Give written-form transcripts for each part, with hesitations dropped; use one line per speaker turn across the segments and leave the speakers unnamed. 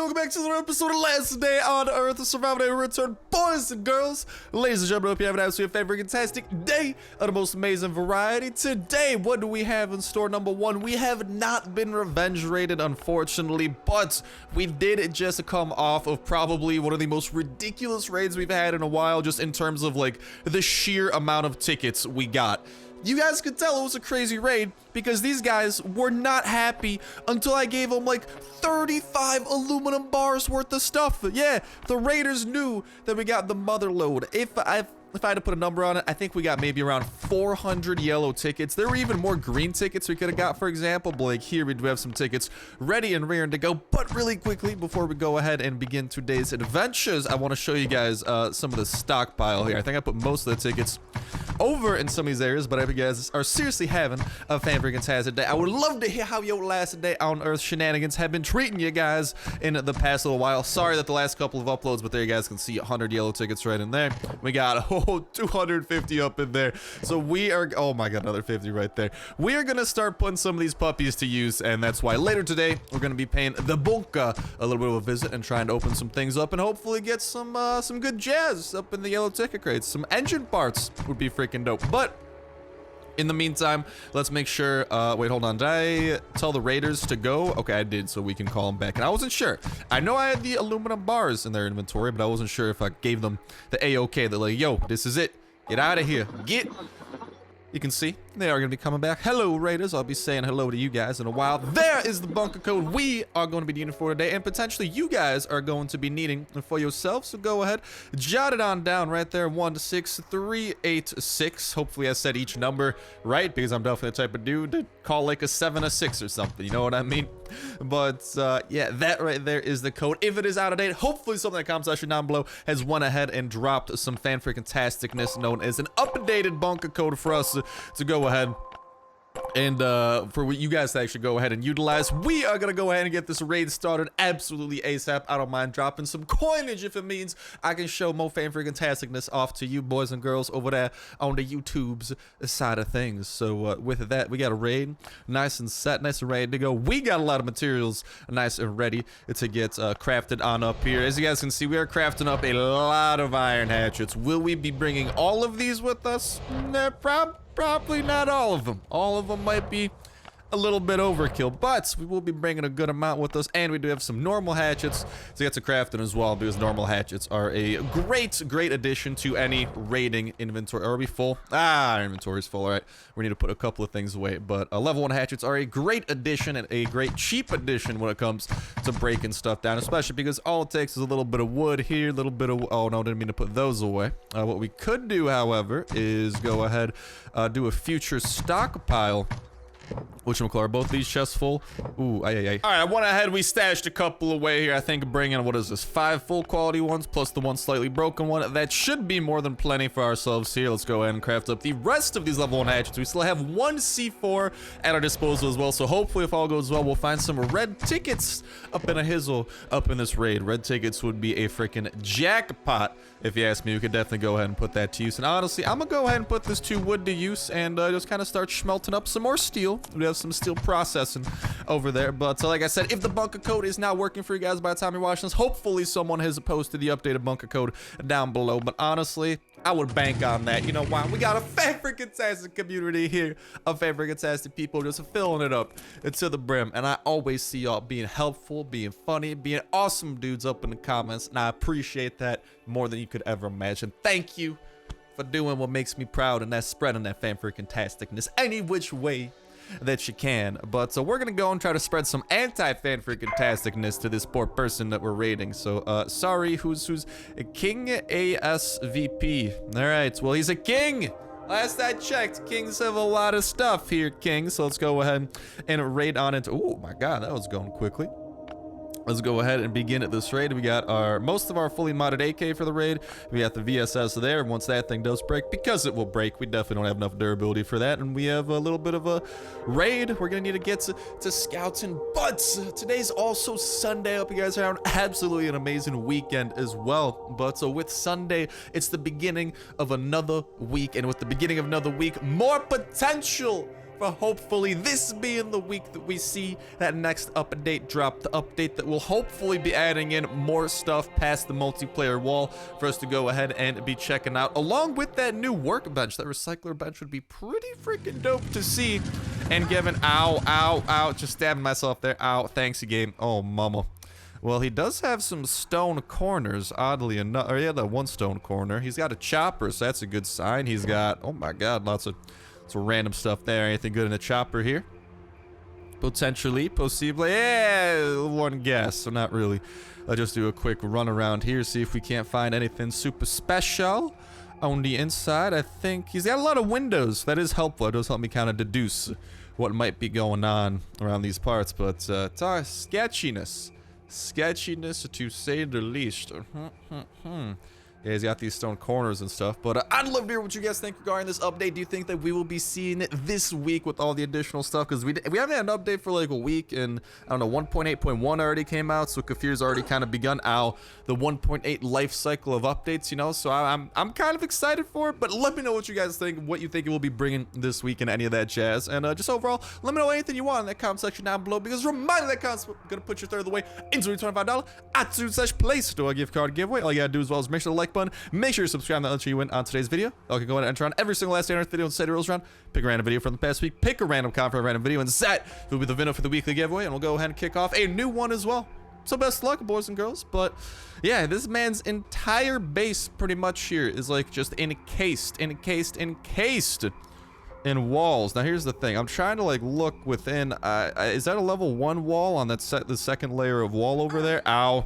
welcome back to another episode of Last Day on Earth, Survival Day Return, boys and girls. Ladies and gentlemen, hope you have an absolutely fantastic day of the most amazing variety. Today, what do we have in store? Number one, we have not been revenge raided, unfortunately, but we did just come off of probably one of the most ridiculous raids we've had in a while, just in terms of like the sheer amount of tickets we got. You guys could tell it was a crazy raid because these guys were not happy until I gave them like 35 aluminum bars worth of stuff. Yeah, the raiders knew that we got the mother load. If I had to put a number on it, I think we got maybe around 400 yellow tickets. There were even more green tickets we could have got, for example. But like here, we do have some tickets ready and rearing to go. But really quickly, before we go ahead and begin today's adventures, I want to show you guys some of the stockpile here. I think I put most of the tickets over in some of these areas, but I hope you guys are seriously having a fantastic day. I would love to hear how your last day on Earth shenanigans have been treating you guys in the past little while. Sorry that the last couple of uploads, but there you guys can see 100 yellow tickets right in there. We got 250 up in there. So we are, oh my god, another 50 right there. We are gonna start putting some of these puppies to use, and that's why later today we're gonna be paying the bunker a little bit of a visit and trying to open some things up and hopefully get some good jazz up in the yellow ticket crates. Some engine parts would be freaking dope. But in the meantime, let's make sure, wait, hold on. Did I tell the raiders to go? Okay, I did, so we can call them back. And I wasn't sure. I know I had the aluminum bars in their inventory, but I wasn't sure if I gave them the A-OK. They're like, yo, this is it. Get out of here. Get. You can see they are going to be coming back. Hello, raiders. I'll be saying hello to you guys in a while. There is the bunker code we are going to be needing for today, and potentially you guys are going to be needing for yourself. So go ahead, jot it on down right there. 16386. Hopefully I said each number right, because I'm definitely the type of dude to call like a 7 a 6 or something. You know what I mean? But yeah, that right there is the code. If it is out of date, hopefully something in the comment section down below has went ahead and dropped some fan-freaking-tasticness known as an updated bunker code for us to go ahead and for you guys to actually go ahead and utilize. We are gonna go ahead and get this raid started absolutely ASAP. I don't mind dropping some coinage if it means I can show more fan-freaking-tasticness off to you boys and girls over there on the YouTube's side of things. So with that, we got a raid nice and set, nice and ready to go. We got a lot of materials nice and ready to get crafted on up here. As you guys can see, we are crafting up a lot of iron hatchets. Will we be bringing all of these with us? Nah, probably not all of them. All of them might be a little bit overkill, but we will be bringing a good amount with us, and we do have some normal hatchets to get to crafting as well, because normal hatchets are a great addition to any raiding inventory. Are we full? Our inventory's full. All right, we need to put a couple of things away, but level 1 hatchets are a great addition and a great cheap addition when it comes to breaking stuff down, especially because all it takes is a little bit of wood here, a little bit of, oh no, didn't mean to put those away. What we could do, however, is go ahead, do a future stockpile. Whatchamacallit, both these chests full? Ooh, ay. All right, I went ahead, we stashed a couple away here. I think bringing, what is this, 5 full quality ones plus the one slightly broken one. That should be more than plenty for ourselves here. Let's go ahead and craft up the rest of these level 1 hatchets. We still have 1 C4 at our disposal as well, so hopefully if all goes well, we'll find some red tickets up in a hizzle up in this raid. Red tickets would be a freaking jackpot, if you ask me. We could definitely go ahead and put that to use. And honestly, I'm gonna go ahead and put this to wood to use and just kind of start smelting up some more steel. We have some steel processing over there, but like I said, if the bunker code is now working for you guys by the time you're watching this, hopefully someone has posted the updated bunker code down below. But honestly, I would bank on that. You know why? We got a fan-freaking-tastic community here of fan-freaking-tastic people just filling it up to the brim, and I always see y'all being helpful, being funny, being awesome dudes up in the comments, and I appreciate that more than you could ever imagine. Thank you for doing what makes me proud, and that's spreading that fan-freaking-tasticness any which way that you can. But so we're gonna go and try to spread some anti-fan-freaking-tasticness to this poor person that we're raiding. So sorry, who's King ASVP? All right, well, he's a king. Last I checked, kings have a lot of stuff here, king. So let's go ahead and raid on into, oh my god, that was going quickly. Let's go ahead and begin at this raid. We got most of our fully modded AK for the raid. We got the VSS there. Once that thing does break, because it will break, we definitely don't have enough durability for that. And we have a little bit of a raid. We're gonna need to get to scouting. But today's also Sunday. I hope you guys are having absolutely an amazing weekend as well. But so with Sunday, it's the beginning of another week, and with the beginning of another week, more potential for hopefully this being the week that we see that next update drop, the update that will hopefully be adding in more stuff past the multiplayer wall for us to go ahead and be checking out, along with that new workbench. That recycler bench would be pretty freaking dope to see. And given, ow, just stabbing myself there, ow, thanks game. Oh mama. Well, he does have some stone corners, oddly enough. Or he had that one stone corner. He's got a chopper, so that's a good sign. He's got, oh my god, lots of random stuff there. Anything good in a chopper here? Potentially, possibly, yeah, one guess, so not really. I'll just do a quick run around here, see if we can't find anything super special. On the inside, I think he's got a lot of windows. That is helpful. It does help me kind of deduce what might be going on around these parts, but sketchiness. Sketchiness, to say the least. Yeah, he's got these stone corners and stuff, but I'd love to hear what you guys think regarding this update. Do you think that we will be seeing it this week with all the additional stuff? Because we haven't had an update for like a week, and I don't know, 1.8.1 already came out, so Kafir's already kind of begun the 1.8 life cycle of updates, you know, so I'm kind of excited for it. But let me know what you guys think, what you think it will be bringing this week and any of that jazz, and just overall, let me know anything you want in that comment section down below, because reminder that comments gonna put your third of the way into a $25 @Play Store gift card giveaway. All you gotta do as well is make sure to like button, make sure you subscribe, that lets you win on today's video. You can go ahead and enter on every single last day on Earth video and say the rules round, pick a random video from the past week, pick a random comment for a random video, and that will be the winner for the weekly giveaway, and we'll go ahead and kick off a new one as well. So best of luck, boys and girls. But yeah, this man's entire base pretty much here is like just encased in walls. Now here's the thing, I'm trying to like look within. Is that a level 1 wall on that the second layer of wall over there? Ow.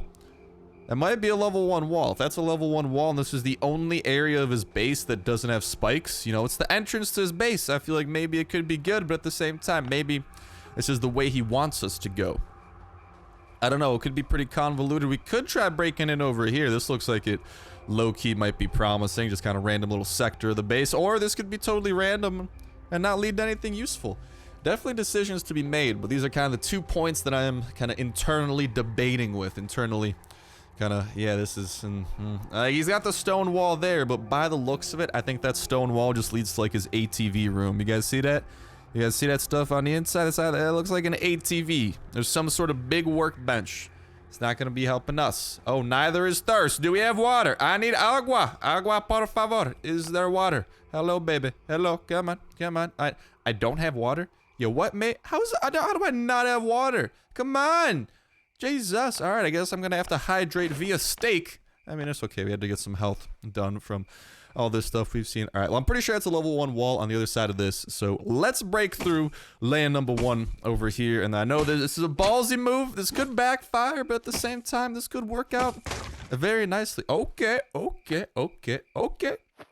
That might be a level 1 wall. If that's a level 1 wall and this is the only area of his base that doesn't have spikes, you know, it's the entrance to his base. I feel like maybe it could be good, but at the same time, maybe this is the way he wants us to go. I don't know, it could be pretty convoluted. We could try breaking in over here. This looks like it low-key might be promising, just kind of random little sector of the base, or this could be totally random and not lead to anything useful. Definitely decisions to be made, but these are kind of the 2 points that I am kind of internally debating with. Yeah, this is he's got the stone wall there, but by the looks of it, I think that stone wall just leads to like his ATV room. You guys see that? You guys see that stuff on the inside? It looks like an ATV. There's some sort of big workbench. It's not gonna be helping us. Oh, neither is thirst. Do we have water? I need agua. Agua, por favor. Is there water? Hello, baby. Hello. Come on. I don't have water. Yo, what, mate? How do I not have water? Come on. Jesus. All right, I guess I'm gonna have to hydrate via steak. I mean, it's okay. We had to get some health done from all this stuff we've seen. All right, well, I'm pretty sure it's a level 1 wall on the other side of this. So let's break through layer number 1 over here. And I know that this is a ballsy move. This could backfire, but at the same time, this could work out very nicely. Okay.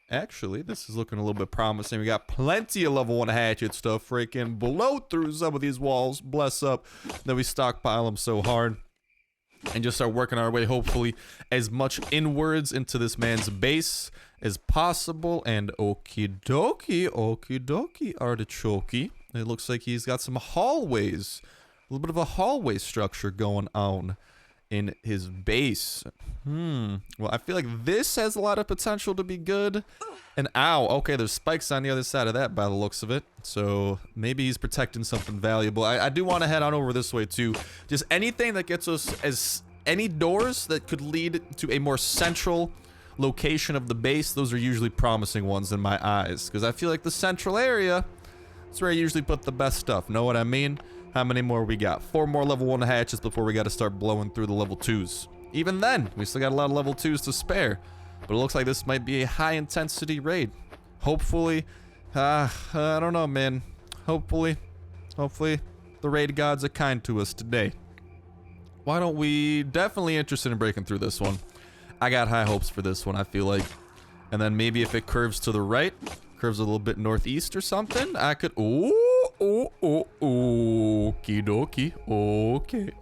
Actually, this is looking a little bit promising. We got plenty of level 1 hatchet stuff freaking blow through some of these walls. Bless up that we stockpile them so hard. And just start working our way, hopefully, as much inwards into this man's base as possible. And okie dokie, artichoke. It looks like he's got some hallways. A little bit of a hallway structure going on in his base. Well, I feel like this has a lot of potential to be good. And ow, okay, there's spikes on the other side of that by the looks of it. So maybe he's protecting something valuable. I do want to head on over this way too. Just anything that gets us any doors that could lead to a more central location of the base. Those are usually promising ones in my eyes, because I feel like the central area is where I usually put the best stuff. Know what I mean? How many more we got? 4 more level 1 hatches before we got to start blowing through the level 2s. Even then, we still got a lot of level 2s to spare. But it looks like this might be a high-intensity raid. Hopefully, I don't know, man. Hopefully, the raid gods are kind to us today. Why don't we... Definitely interested in breaking through this one. I got high hopes for this one, I feel like. And then maybe if it curves to the right, curves a little bit northeast or something, I could... Okie dokie.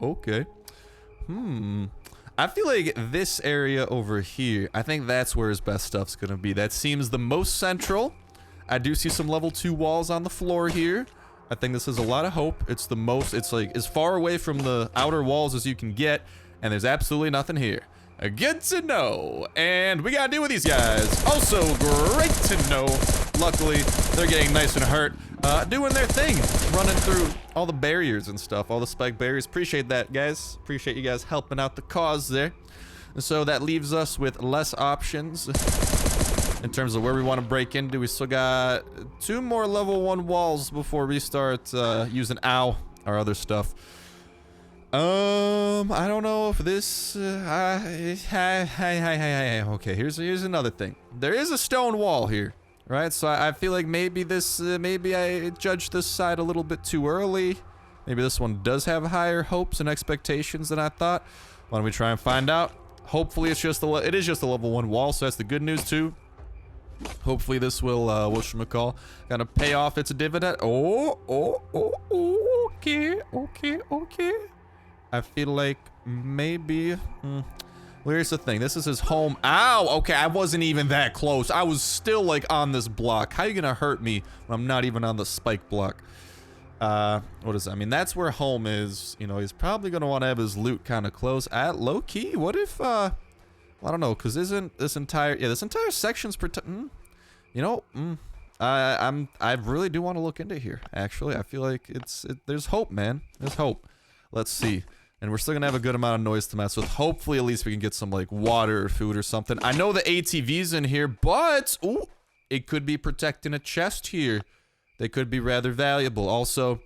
Okay. I feel like this area over here, I think that's where his best stuff's gonna be. That seems the most central. I do see some level 2 walls on the floor here. I think this has a lot of hope. It's like as far away from the outer walls as you can get, and there's absolutely nothing here. Good to know. And we gotta deal with these guys. Also great to know luckily, they're getting nice and hurt, doing their thing, running through all the barriers and stuff, all the spike barriers. Appreciate that, guys. Appreciate you guys helping out the cause there. And so that leaves us with less options in terms of where we want to break into. We still got 2 more level 1 walls before we start using our other stuff. I don't know if this okay, here's another thing. There is a stone wall here, right? So I feel like maybe this maybe I judged this side a little bit too early. Maybe this one does have higher hopes and expectations than I thought. Why don't we try and find out? Hopefully it is just a level 1 wall, so that's the good news too. Hopefully this will whatchamacall, kind of pay off its dividend. Okay. I feel like maybe, well, here's the thing. This is his home. Ow! Okay, I wasn't even that close. I was still, like, on this block. How are you gonna hurt me when I'm not even on the spike block? What is that? I mean, that's where home is. You know, he's probably gonna want to have his loot kind of close. At low key, what if, I don't know, because isn't this entire, this entire section's you know, I really do want to look into here, actually. I feel like there's hope, man. There's hope. Let's see. And we're still gonna have a good amount of noise to mess with. Hopefully, at least we can get some, like, water or food or something. I know the ATV's in here, but, ooh, it could be protecting a chest here. They could be rather valuable. Also,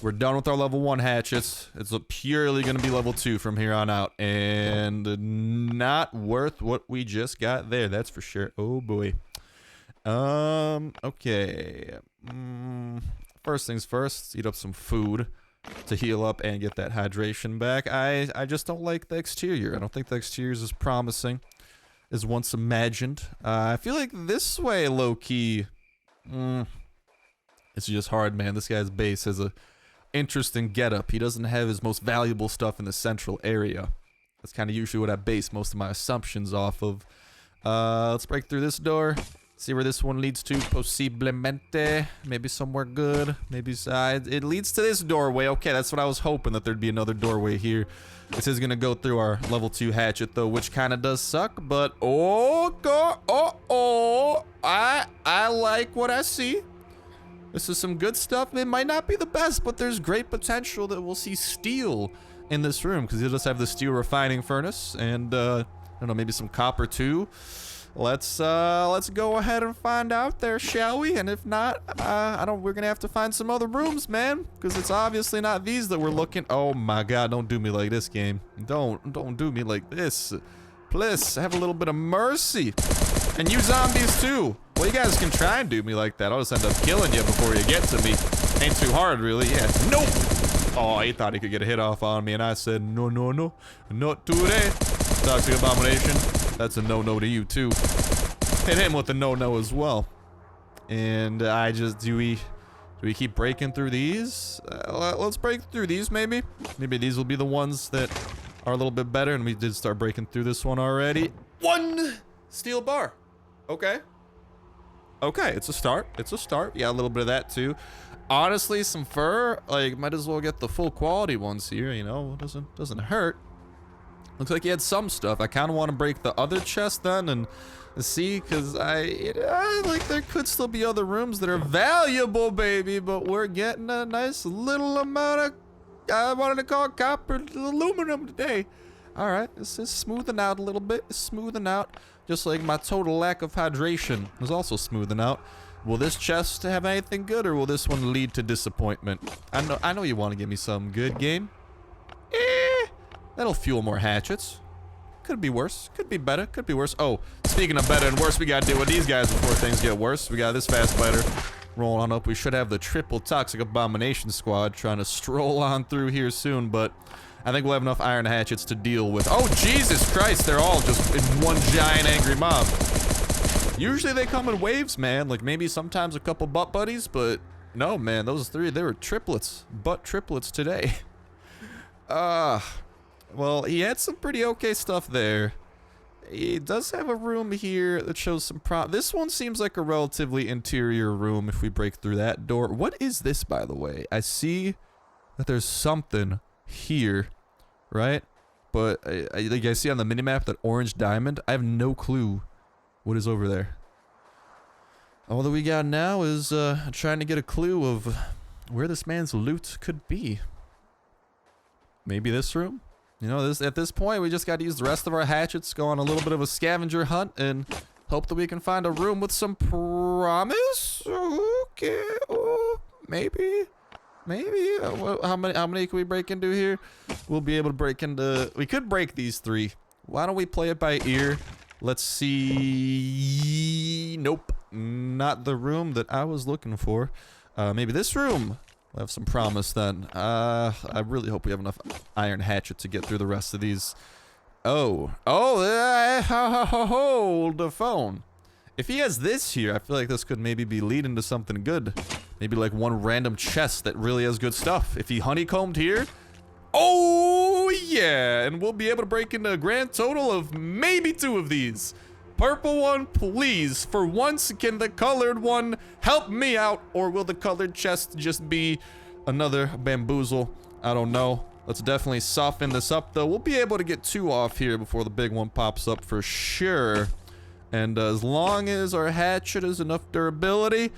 we're done with our level 1 hatchets. It's purely gonna be level 2 from here on out. And not worth what we just got there, that's for sure. Oh, boy. Okay. First things first, eat up some food to heal up and get that hydration back. I just don't like the exterior. I don't think the exterior is as promising as once imagined. I feel like this way, low-key, it's just hard, man. This guy's base has a interesting getup. He doesn't have his most valuable stuff in the central area. That's kind of usually what I base most of my assumptions off of. Let's break through this door. See where this one leads to, posiblemente. Maybe somewhere good. Maybe side. It leads to this doorway. Okay, that's what I was hoping, that there'd be another doorway here. This is gonna go through our level 2 hatchet, though, which kind of does suck. But I like what I see. This is some good stuff. It might not be the best, but there's great potential that we'll see steel in this room, because it does have the steel refining furnace, and I don't know, maybe some copper too. Let's go ahead and find out there, shall we? And if not, we're gonna have to find some other rooms, man, because it's obviously not these that we're looking. Oh my god, don't do me like this, game. Don't do me like this. Please, have a little bit of mercy. And you zombies too. Well, you guys can try and do me like that. I'll just end up killing you before you get to me. Ain't too hard, really. Yeah. Nope. Oh, he thought he could get a hit off on me, and I said, no, not today. Toxic abomination. That's a no-no to you, too. Hit him with a no-no as well. And do we keep breaking through these? Let's break through these, maybe. Maybe these will be the ones that are a little bit better, and we did start breaking through this one already. 1 steel bar. Okay. Okay, it's a start. It's a start. Yeah, a little bit of that, too. Honestly, some fur, like, might as well get the full quality ones here, you know? Doesn't hurt. Looks like he had some stuff. I kind of want to break the other chest then and see, because I like there could still be other rooms that are valuable, baby, but we're getting a nice little amount of, I wanted to call it copper aluminum today. All right, this is smoothing out a little bit. It's smoothing out, just like my total lack of hydration is also smoothing out. Will this chest have anything good, or will this one lead to disappointment? I know you want to give me some good, game. That'll fuel more hatchets. Could be worse. Could be better. Could be worse. Oh, speaking of better and worse, we gotta deal with these guys before things get worse. We got this fast biter rolling on up. We should have the triple toxic abomination squad trying to stroll on through here soon, but I think we'll have enough iron hatchets to deal with. Oh, Jesus Christ, they're all just in one giant angry mob. Usually they come in waves, man. Like maybe sometimes a couple butt buddies, but no, man, those 3, they were triplets. Butt triplets today. Well, he had some pretty okay stuff there. He does have a room here that shows some this one seems like a relatively interior room if we break through that door. What is this, by the way? I see that there's something here, right? But like I see on the minimap that orange diamond. I have no clue what is over there. All that we got now is trying to get a clue of where this man's loot could be. Maybe this room? You know, at this point, we just got to use the rest of our hatchets, go on a little bit of a scavenger hunt, and hope that we can find a room with some promise. Okay, oh, maybe. How many can we break into here? We'll be able to break into. We could break these 3. Why don't we play it by ear? Let's see. Nope, not the room that I was looking for. Maybe this room. We'll have some promise then. I really hope we have enough iron hatchet to get through the rest of these. Hold the phone. If he has this here, I feel like this could maybe be leading to something good. Maybe like one random chest that really has good stuff. If he honeycombed here, oh yeah, and we'll be able to break into a grand total of maybe 2 of these. Purple one, please. For once, can the colored one help me out? Or will the colored chest just be another bamboozle? I don't know. Let's definitely soften this up, though. We'll be able to get 2 off here before the big one pops up for sure. And as long as our hatchet has enough durability,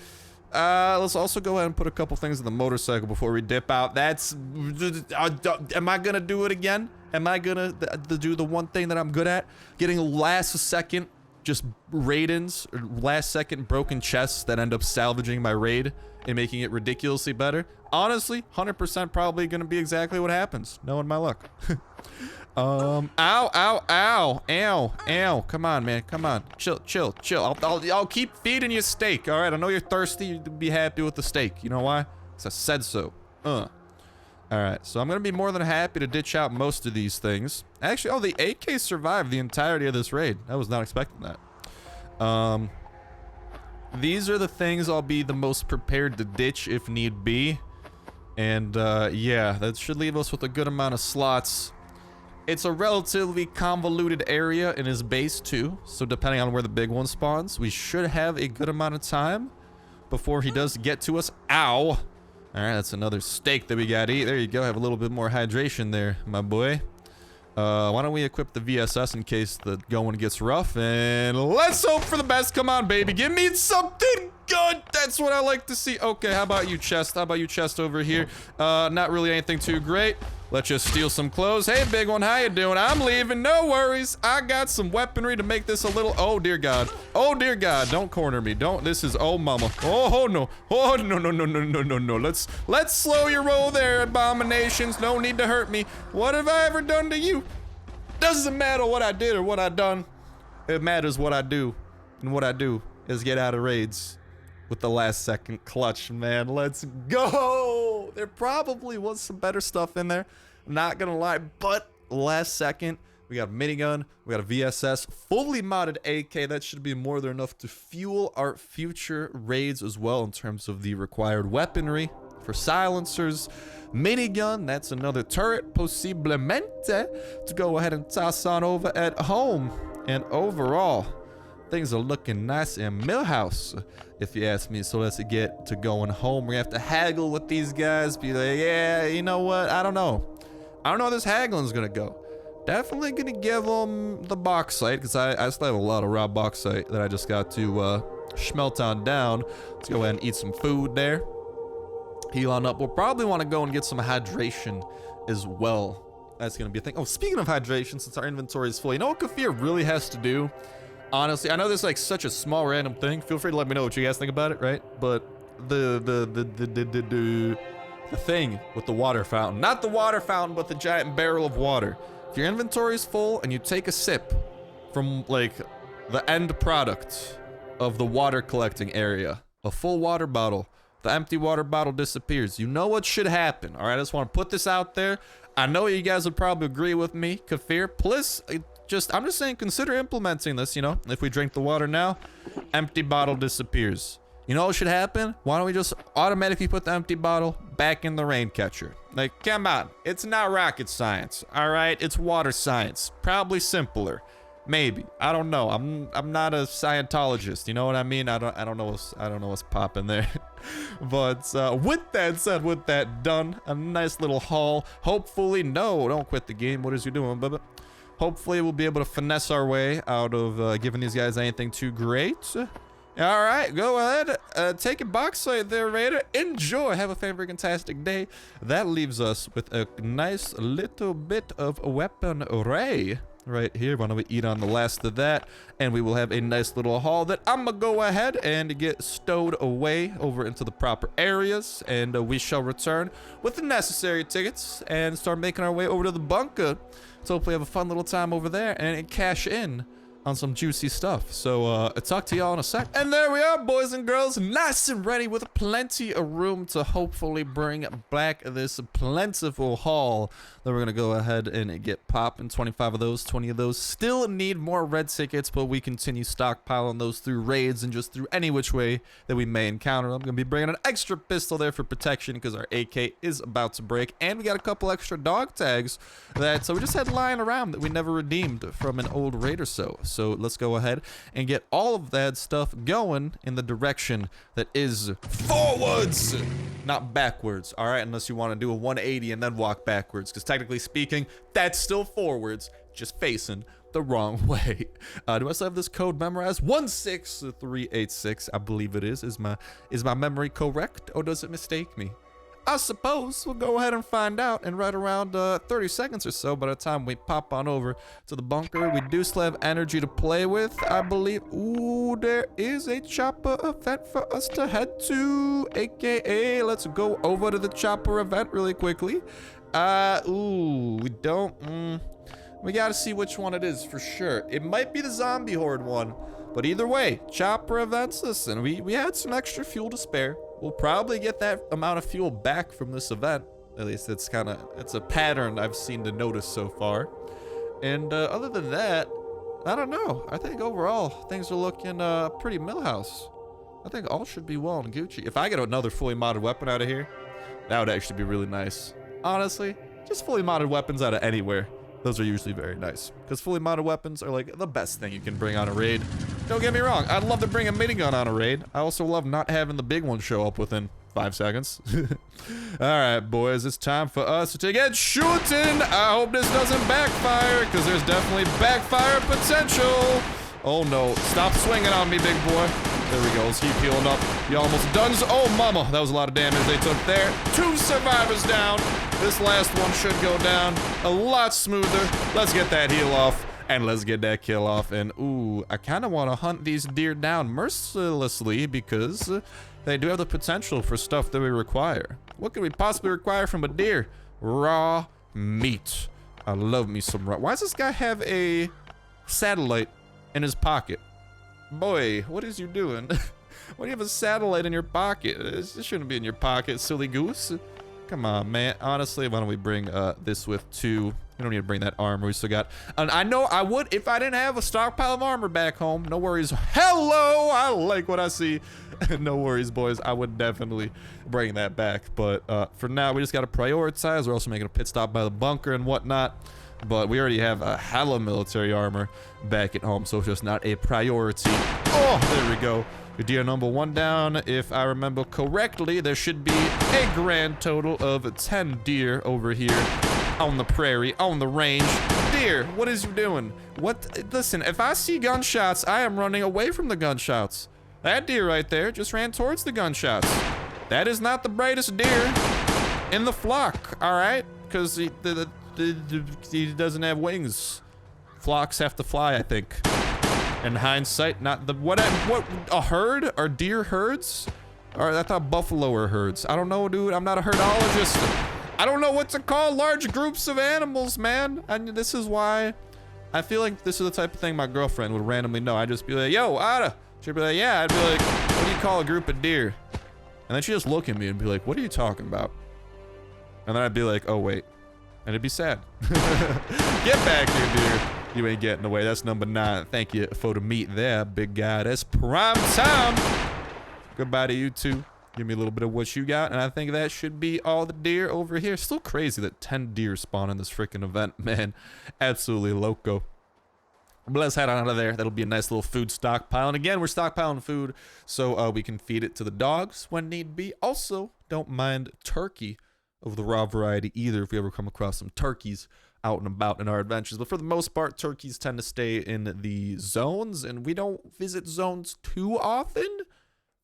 let's also go ahead and put a couple things in the motorcycle before we dip out. That's... am I gonna do it again? Am I gonna do the one thing that I'm good at? Getting last second just raid-ins, or last second broken chests that end up salvaging my raid and making it ridiculously better. Honestly, 100% probably gonna be exactly what happens, knowing my luck. Ow. Come on, man. Come on. Chill. I'll keep feeding you steak, all right? I know you're thirsty. You'd be happy with the steak. You know why? Because I said so. All right, so I'm gonna be more than happy to ditch out most of these things. Actually, oh, the AK survived the entirety of this raid. I was not expecting that. These are the things I'll be the most prepared to ditch if need be. And, yeah, that should leave us with a good amount of slots. It's a relatively convoluted area in his base, too. So depending on where the big one spawns, we should have a good amount of time before he does get to us. Ow! Alright, that's another steak that we gotta eat. There you go, have a little bit more hydration there, my boy. Why don't we equip the VSS in case the going gets rough, and let's hope for the best. Come on, baby, give me something good. That's what I like to see. Okay, how about you, chest? How about you, chest, over here? Not really anything too great. Let's just steal some clothes. Hey, big one, how you doing? I'm leaving, no worries. I got some weaponry to make this a little... Oh, dear God. Oh, dear God, don't corner me. Don't. This is... Oh, mama. Oh, no. Oh, no. Let's slow your roll there, abominations. No need to hurt me. What have I ever done to you? Doesn't matter what I did or what I done. It matters what I do. And what I do is get out of raids with the last second clutch, man. Let's go. There probably was some better stuff in there, not gonna lie, but last second we got a minigun, we got a VSS, fully modded AK. That should be more than enough to fuel our future raids as well in terms of the required weaponry for silencers. Minigun, that's another turret, posiblemente, to go ahead and toss on over at home. And overall, things are looking nice in Millhouse, if you ask me. So let's get to going home. We have to haggle with these guys. Be like, yeah, you know what? I don't know how this haggling's gonna go. Definitely gonna give them the bauxite, because I still have a lot of raw bauxite that I just got to smelt on down. Let's go ahead and eat some food there. Heal on up. We'll probably want to go and get some hydration as well. That's gonna be a thing. Oh, speaking of hydration, since our inventory is full, you know what Kafir really has to do? Honestly, I know this is like such a small random thing. Feel free to let me know what you guys think about it, right? But the thing with the water fountain, not the water fountain, but the giant barrel of water. If your inventory is full and you take a sip from like the end product of the water collecting area, a full water bottle, the empty water bottle disappears. You know what should happen, all right? I just want to put this out there. I know you guys would probably agree with me, Kafir. Plus, I'm just saying, consider implementing this, you know? If we drink the water now, empty bottle disappears. You know what should happen? Why don't we just automatically put the empty bottle back in the rain catcher? Like, come on. It's not rocket science, all right? It's water science. Probably simpler. Maybe. I don't know. I'm not a Scientologist, you know what I mean? I don't know what's popping there. But with that said, with that done, a nice little haul. Hopefully, no, don't quit the game. What is you doing, Bubba? Hopefully, we'll be able to finesse our way out of giving these guys anything too great. All right, go ahead. Take a box right there, Raider. Enjoy. Have a fantastic day. That leaves us with a nice little bit of weapon array right here. Why don't we eat on the last of that? And we will have a nice little haul that I'm going to go ahead and get stowed away over into the proper areas. And we shall return with the necessary tickets and start making our way over to the bunker. So hopefully have a fun little time over there and cash in on some juicy stuff. So I'll talk to y'all in a sec. And there we are, boys and girls, nice and ready with plenty of room to hopefully bring back this plentiful haul that we're gonna go ahead and get popping. 25 of those, 20 of those. Still need more red tickets, but we continue stockpiling those through raids and just through any which way that we may encounter. I'm gonna be bringing an extra pistol there for protection because our AK is about to break, and we got a couple extra dog tags that we just had lying around that we never redeemed from an old raid or so. So let's go ahead and get all of that stuff going in the direction that is forwards, not backwards. All right, unless you want to do a 180 and then walk backwards, because technically speaking, that's still forwards, just facing the wrong way. Do I still have this code memorized? 16386, I believe it is. Is my memory correct, or does it mistake me? I suppose we'll go ahead and find out in right around 30 seconds or so. By the time we pop on over to the bunker, we do still have energy to play with, I believe. Ooh, there is a chopper event for us to head to, aka let's go over to the chopper event really quickly. Ooh, we don't, we gotta see which one it is for sure. It might be the zombie horde one, but either way, chopper events. Listen, we had some extra fuel to spare. We'll probably get that amount of fuel back from this event. At least it's a pattern I've seen to notice so far. And other than that, I don't know. I think overall things are looking pretty millhouse. I think all should be well and Gucci. If I get another fully modded weapon out of here, that would actually be really nice. Honestly, just fully modded weapons out of anywhere. Those are usually very nice, because fully modded weapons are like the best thing you can bring on a raid. Don't get me wrong, I'd love to bring a minigun on a raid. I also love not having the big one show up within 5 seconds. Alright, boys, it's time for us to get shooting. I hope this doesn't backfire, because there's definitely backfire potential. Oh no, stop swinging on me, big boy. There we go, let's keep healing up. You almost done. Oh mama, that was a lot of damage they took there. 2 survivors down. This last one should go down a lot smoother. Let's get that heal off, and let's get that kill off. And ooh, I kind of want to hunt these deer down mercilessly, because they do have the potential for stuff that we require. What could we possibly require from a deer? Raw meat. I love me some raw. Why does this guy have a satellite in his pocket? Boy, what is you doing? Why do you have a satellite in your pocket? This shouldn't be in your pocket, silly goose. Come on, man. Honestly, why don't we bring this with 2? We don't need to bring that armor. We still got... And I know I would if I didn't have a stockpile of armor back home. No worries. Hello! I like what I see. No worries, boys. I would definitely bring that back. But for now, we just got to prioritize. We're also making a pit stop by the bunker and whatnot. But we already have a hella military armor back at home, so it's just not a priority. Oh, there we go. Deer number 1 down. If I remember correctly, there should be a grand total of 10 deer over here on the prairie, on the range. Deer, what is you doing? What? Listen, if I see gunshots, I am running away from the gunshots. That deer right there just ran towards the gunshots. That is not the brightest deer in the flock, all right? Because he doesn't have wings. Flocks have to fly, I think. In hindsight, not the what a herd? Are deer herds? Or I thought buffalo are herds. I don't know, dude. I'm not a herdologist. I don't know what to call large groups of animals, man. And this is why I feel like this is the type of thing my girlfriend would randomly know. I'd just be like, yo, Ada. She'd be like, yeah. I'd be like, what do you call a group of deer? And then she'd just look at me and be like, what are you talking about? And then I'd be like, oh, wait. And it'd be sad. Get back here, deer. You ain't getting away. That's number 9. Thank you for the meat there, big guy. That's prime time. Goodbye to you two. Give me a little bit of what you got, and I think that should be all the deer over here. Still crazy that 10 deer spawn in this freaking event, man. Absolutely loco. But let's head on out of there. That'll be a nice little food stockpile. And again, we're stockpiling food so we can feed it to the dogs when need be. Also, don't mind turkey of the raw variety either if we ever come across some turkeys out and about in our adventures. But for the most part, turkeys tend to stay in the zones, and we don't visit zones too often.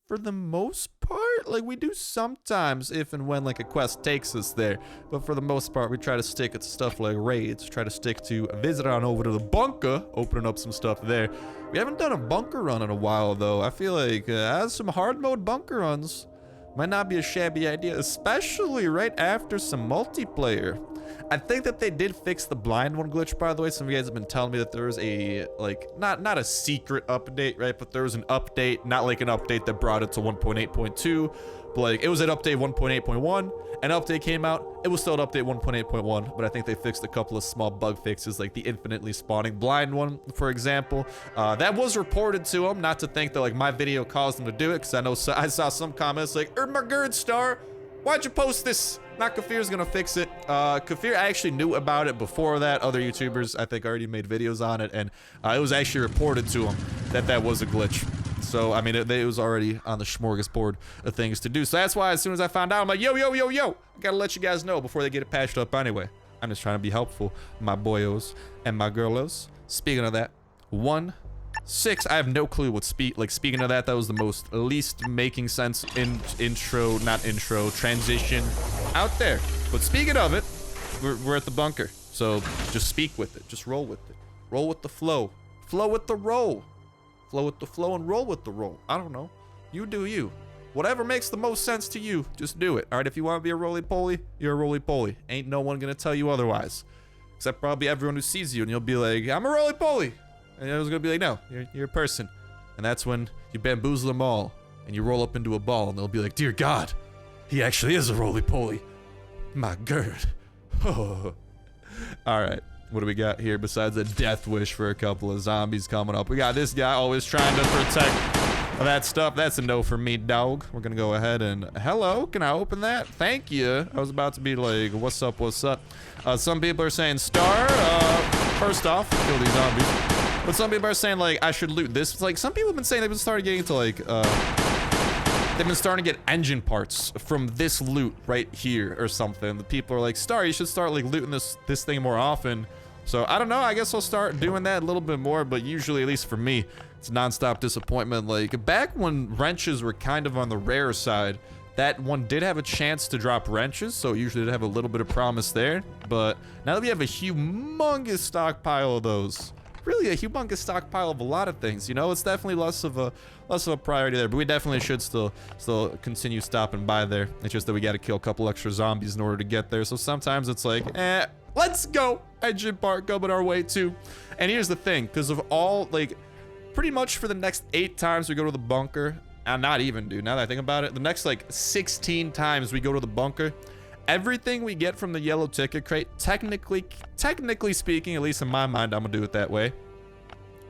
For the most part, like we do sometimes if and when like a quest takes us there, but for the most part we try to stick to stuff like raids, try to stick to a visit on over to the bunker, opening up some stuff there. We haven't done a bunker run in a while though. I feel like as some hard mode bunker runs might not be a shabby idea, especially right after some multiplayer. I think that they did fix the blind one glitch, by the way. Some of you guys have been telling me that there was a, like, not a secret update, right? But there was an update, not like an update that brought it to 1.8.2, but like, it was at update 1.8.1, an update came out, it was still at update 1.8.1, but I think they fixed a couple of small bug fixes, like the infinitely spawning blind one, for example. That was reported to them, not to think that, like, my video caused them to do it, because I know I saw some comments like, my good Star, why'd you post this? Not Kafir's gonna fix it. Kafir actually knew about it before that. Other YouTubers, I think, already made videos on it, and it was actually reported to him that that was a glitch. So, I mean, it was already on the smorgasbord of things to do. So that's why as soon as I found out, I'm like, yo, I gotta let you guys know before they get it patched up anyway. I'm just trying to be helpful, my boyos and my girlos. Speaking of that, 1.6, I have no clue what speaking of that was the most least making sense transition out there. But speaking of it, we're at the bunker, so just speak with it, just roll with it, roll with the flow with the roll, flow with the flow, and roll with the roll. I don't know, you do you, whatever makes the most sense to you, just do it. All right, if you want to be a roly-poly, you're a roly-poly. Ain't no one gonna tell you otherwise, except probably everyone who sees you, and you'll be like, I'm a roly-poly. And I was gonna be like, no, you're a person. And that's when you bamboozle them all, and you roll up into a ball, and they'll be like, dear God, he actually is a roly-poly. My gird. Oh. Alright, what do we got here besides a death wish for a couple of zombies coming up? We got this guy always trying to protect that stuff. That's a no for me, dog. We're gonna go ahead and, hello, can I open that? Thank you. I was about to be like, what's up, what's up? Some people are saying, Star, first off, kill these zombies. But some people are saying, like, I should loot this. It's like, some people have been saying they've been starting getting into, like, they've been starting to get engine parts from this loot right here or something. The people are like, Star, you should start, like, looting this thing more often. So, I don't know. I guess I'll start doing that a little bit more. But usually, at least for me, it's nonstop disappointment. Like, back when wrenches were kind of on the rare side, that one did have a chance to drop wrenches, so usually did have a little bit of promise there. But now that we have a humongous stockpile of those, really a humongous stockpile of a lot of things, you know, it's definitely less of a priority there, but we definitely should still continue stopping by there. It's just that we got to kill a couple extra zombies in order to get there. So sometimes it's like, let's go, engine part coming our way too. And here's the thing, because of all, like, pretty much for the next 8 times we go to the bunker, and not even, dude, now that I think about it, the next like 16 times we go to the bunker, everything we get from the yellow ticket crate, technically speaking, at least in my mind, I'm gonna do it that way,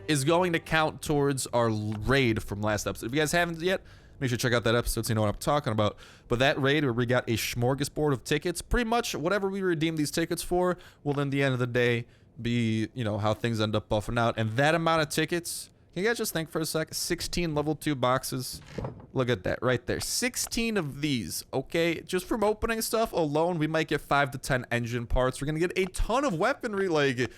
is going to count towards our raid from last episode. If you guys haven't yet, make sure to check out that episode so you know what I'm talking about. But that raid where we got a smorgasbord of tickets, pretty much whatever we redeem these tickets for will, in the end of the day, be, you know, how things end up buffing out. And that amount of tickets, can you guys just think for a sec? 16 level 2 boxes. Look at that right there. 16 of these, okay? Just from opening stuff alone, we might get 5 to 10 engine parts. We're gonna get a ton of weaponry. Like,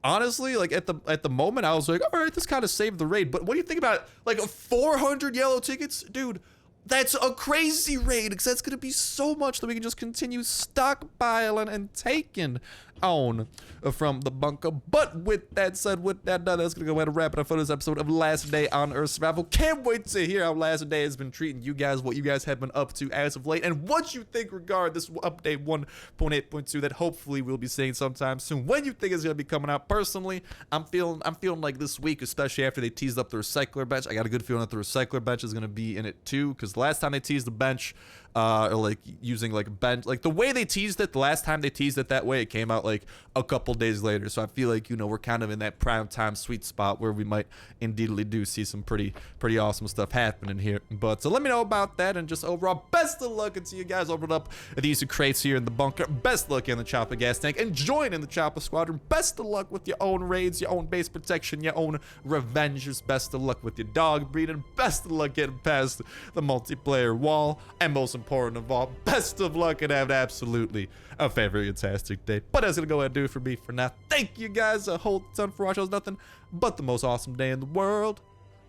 honestly, like at the moment, I was like, all right, this kind of saved the raid. But what do you think about, like, 400 yellow tickets? Dude, that's a crazy raid, because that's gonna be so much that we can just continue stockpiling and taking on from the bunker. But with that said, with that done, that's gonna go ahead and wrap it up for this episode of Last Day on Earth Survival. Can't wait to hear how Last Day has been treating you guys, what you guys have been up to as of late, and what you think regarding this update 1.8.2 that hopefully we'll be seeing sometime soon. When you think it's gonna be coming out. Personally, I'm feeling like this week, especially after they teased up the recycler bench, I got a good feeling that the recycler bench is gonna be in it too, because the last time they teased the bench, or like using like bench, like the way they teased it, the last time they teased it that way, it came out like a couple days later. So I feel like, you know, we're kind of in that prime time sweet spot where we might indeedly do see some pretty awesome stuff happening here. But so let me know about that, and just overall, best of luck until you guys open up these crates here in the bunker. Best luck in the chopper gas tank, and join in the chopper squadron. Best of luck with your own raids, your own base protection, your own revenges. Best of luck with your dog breeding. Best of luck getting past the multiplayer wall, and most important of all, best of luck and have absolutely a fantastic day. But that's gonna go ahead and do it for me for now. Thank you guys a whole ton for watching. It was nothing but the most awesome day in the world.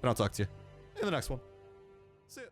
And I'll talk to you in the next one. See ya.